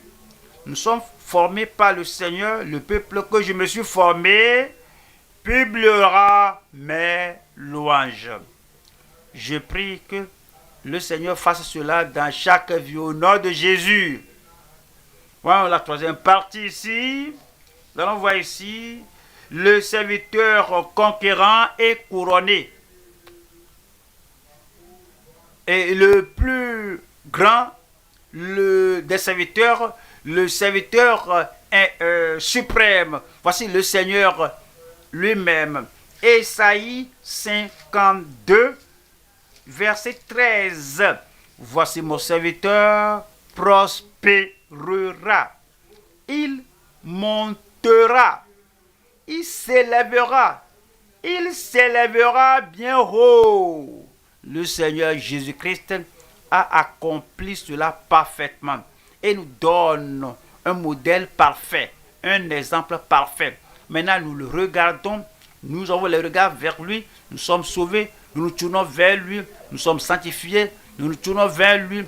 nous sommes formés par le Seigneur, le peuple que je me suis formé, publiera mes louanges. Je prie que le Seigneur fasse cela dans chaque vie au nom de Jésus. Voilà la troisième partie ici. Nous allons voir ici le serviteur conquérant et couronné. Et le plus grand des serviteurs, le serviteur suprême, voici le Seigneur lui-même. Ésaïe 52, verset 13. Voici mon serviteur prospérera. Il montera. Il s'élèvera bien haut. Le Seigneur Jésus-Christ a accompli cela parfaitement et nous donne un modèle parfait, un exemple parfait. Maintenant, nous le regardons, nous avons le regard vers lui, nous sommes sauvés, nous nous tournons vers lui, nous sommes sanctifiés, nous nous tournons vers lui.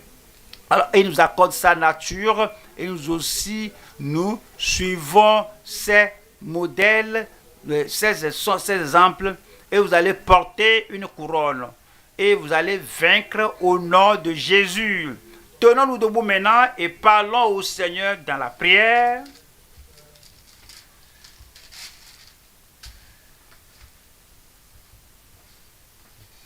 Alors, il nous accorde sa nature et nous aussi, nous suivons ses modèles, ses exemples, et vous allez porter une couronne. Et vous allez vaincre au nom de Jésus. Tenons-nous debout maintenant et parlons au Seigneur dans la prière.